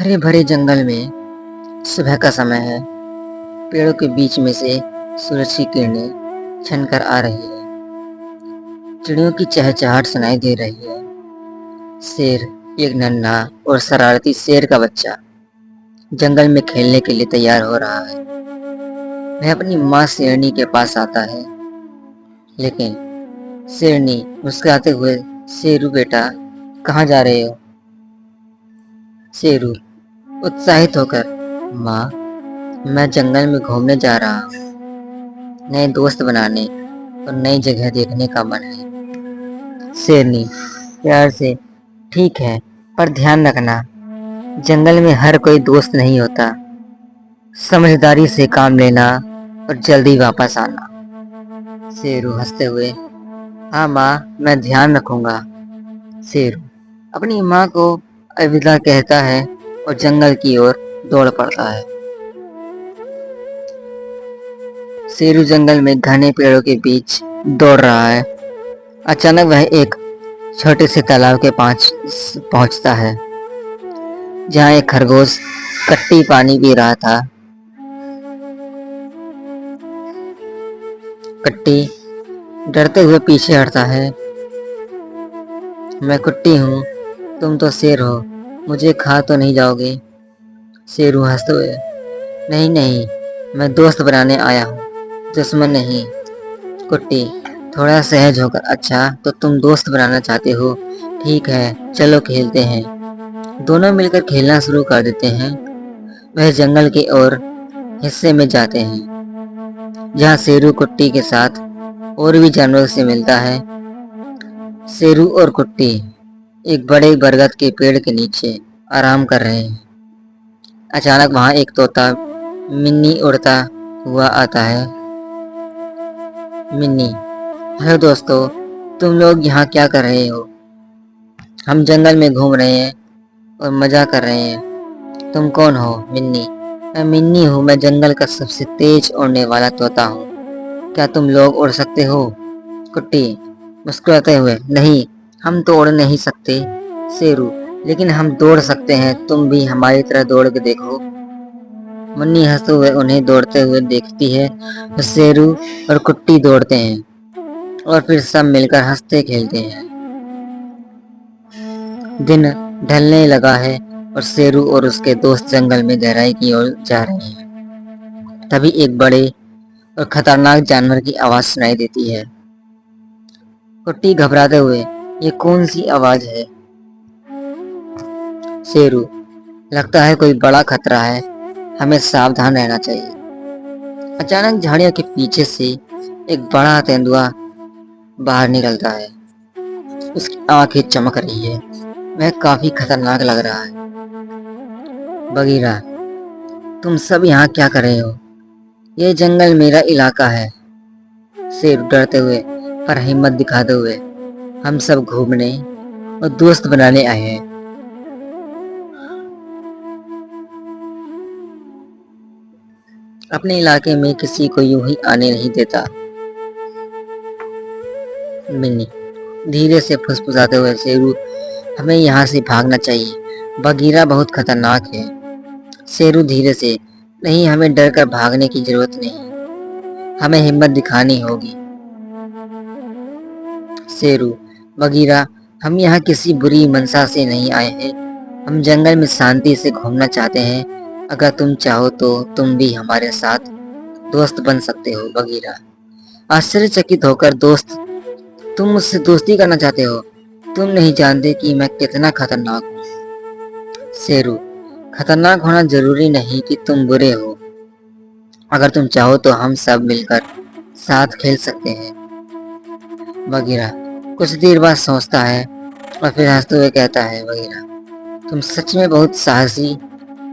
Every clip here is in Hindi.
हरे भरे जंगल में सुबह का समय है। पेड़ों के बीच में से सूरज की किरणें छनकर आ रही है। चिड़ियों की चहचहाट सुनाई दे रही है। शेर, एक नन्हा और शरारती शेर का बच्चा, जंगल में खेलने के लिए तैयार हो रहा है। वह अपनी माँ शेरनी के पास आता है, लेकिन शेरनी मुस्कुराते हुए, शेरू बेटा, कहाँ जा रहे हो? शेरू उत्साहित होकर, माँ, मैं जंगल में घूमने जा रहा हूँ। नए दोस्त बनाने और नई जगह देखने का मन है। शेरनी प्यार से, ठीक है, पर ध्यान रखना, जंगल में हर कोई दोस्त नहीं होता। समझदारी से काम लेना और जल्दी वापस आना। शेरू हंसते हुए, हाँ माँ, मैं ध्यान रखूंगा। शेरू अपनी माँ को अलविदा कहता है और जंगल की ओर दौड़ पड़ता है। शेरू जंगल में घने पेड़ों के बीच दौड़ रहा है। अचानक वह एक छोटे से तालाब के पास पहुंचता है, जहां एक खरगोश कट्टी पानी पी रहा था। कट्टी डरते हुए पीछे हटता है। मैं कुट्टी हूँ, तुम तो शेर हो, मुझे खा तो नहीं जाओगे? शेरू हंसते हुए, नहीं नहीं, मैं दोस्त बनाने आया हूँ, दुश्मन नहीं। कुट्टी थोड़ा सहज होकर, अच्छा तो तुम दोस्त बनाना चाहते हो, ठीक है, चलो खेलते हैं। दोनों मिलकर खेलना शुरू कर देते हैं। वह जंगल के और हिस्से में जाते हैं, जहाँ शेरू कुट्टी के साथ और भी जानवरों से मिलता है। शेरू और कुट्टी एक बड़े बरगद के पेड़ के नीचे आराम कर रहे हैं। अचानक वहां एक तोता मिन्नी उड़ता हुआ आता है। मिन्नी, हेलो दोस्तों, तुम लोग यहाँ क्या कर रहे हो? हम जंगल में घूम रहे हैं और मजा कर रहे हैं। तुम कौन हो? मिन्नी, मैं मिन्नी हूँ, मैं जंगल का सबसे तेज उड़ने वाला तोता हूँ। क्या तुम लोग उड़ सकते हो? कुट्टी मुस्कुराते हुए, नहीं, हम तो उड़ नहीं सकते। शेरू, लेकिन हम दौड़ सकते हैं, तुम भी हमारी तरह दौड़ के देखो। मुन्नी हंसते हुए उन्हें दौड़ते हुए देखती है। तो शेरू और कुट्टी दौड़ते हैं और फिर सब मिलकर हंसते खेलते हैं। दिन ढलने लगा है और शेरू और उसके दोस्त जंगल में गहराई की ओर जा रहे हैं। तभी एक बड़े और खतरनाक जानवर की आवाज सुनाई देती है। कुट्टी घबराते हुए, ये कौन सी आवाज है? शेरू, लगता है कोई बड़ा खतरा है, हमें सावधान रहना चाहिए। अचानक झाड़ियों के पीछे से एक बड़ा तेंदुआ बाहर निकलता है। उसकी आंखें चमक रही है, वह काफी खतरनाक लग रहा है। बगीरा, तुम सब यहाँ क्या कर रहे हो? ये जंगल मेरा इलाका है। शेर डरते हुए पर हिम्मत दिखाते हुए, हम सब घूमने और दोस्त बनाने आए हैं। अपने इलाके में किसी को यूं ही आने नहीं देता। मिन्नी धीरे से फुसफुसाते हुए, शेरू, हमें यहाँ से भागना चाहिए, बगीरा बहुत खतरनाक है। शेरू धीरे से, नहीं, हमें डर कर भागने की जरूरत नहीं, हमें हिम्मत दिखानी होगी। शेरू, बगीरा, हम यहाँ किसी बुरी मंशा से नहीं आए हैं, हम जंगल में शांति से घूमना चाहते हैं। अगर तुम चाहो तो तुम भी हमारे साथ दोस्त बन सकते हो। बगीरा आश्चर्यचकित होकर, दोस्त? तुम मुझसे दोस्ती करना चाहते हो? तुम नहीं जानते कि मैं कितना खतरनाक हूँ। शेरू, खतरनाक होना जरूरी नहीं कि तुम बुरे हो, अगर तुम चाहो तो हम सब मिलकर साथ खेल सकते हैं। बगीरा कुछ देर बाद सोचता है और फिर हंसते हुए कहता है, बगीरा, तुम सच में बहुत साहसी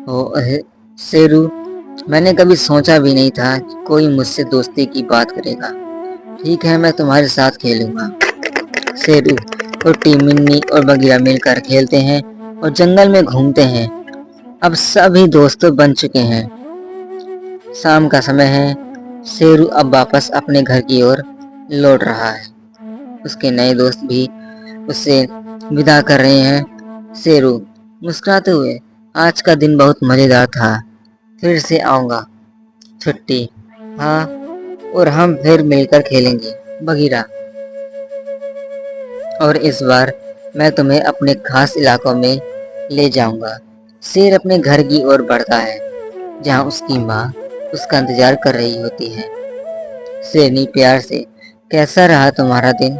हो। शेरू, मैंने कभी सोचा भी नहीं था कि कोई मुझसे दोस्ती की बात करेगा। ठीक है, मैं तुम्हारे साथ खेलूंगा। शेरू, कुट्टी, मिन्नी और बगीरा मिलकर खेलते हैं और जंगल में घूमते हैं। अब सभी दोस्त बन चुके हैं। शाम का समय है। शेरू अब वापस अपने घर की ओर लौट रहा है। उसके नए दोस्त भी उससे विदा कर रहे हैं। शेरू मुस्कुराते हुए, आज का दिन बहुत मजेदार था। फिर से आऊंगा। छुट्टी। हाँ, और हम फिर मिलकर खेलेंगे। बगीरा। और इस बार मैं तुम्हें अपने खास इलाकों में ले जाऊंगा। शेर अपने घर की ओर बढ़ता है, जहाँ उसकी माँ उसका इंतजार कर रही होती है। शेरनी प्यार से, कैसा रहा तुम्हारा दिन?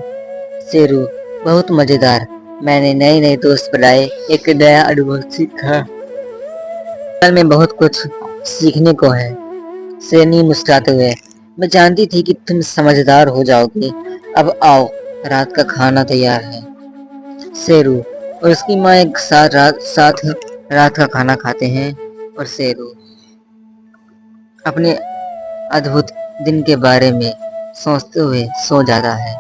शेरू, बहुत मजेदार। मैंने नए नए दोस्त बनाए, एक नया अनुभव सीखा। कल में बहुत कुछ सीखने को है। शेरनी मुस्कुराते हुए, मैं जानती थी कि तुम समझदार हो जाओगी। अब आओ, रात का खाना तैयार है। शेरू और उसकी माँ एक साथ रात का खाना खाते हैं और शेरू अपने अद्भुत दिन के बारे में सोचते हुए सो जाता है।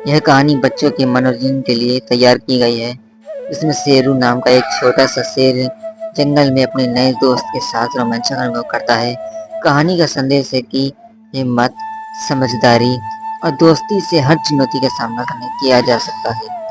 यह कहानी बच्चों के मनोरंजन के लिए तैयार की गई है। इसमें शेरू नाम का एक छोटा सा शेर जंगल में अपने नए दोस्त के साथ रोमांचक अनुभव करता है। कहानी का संदेश है कि हिम्मत, समझदारी और दोस्ती से हर चुनौती का सामना करने किया जा सकता है।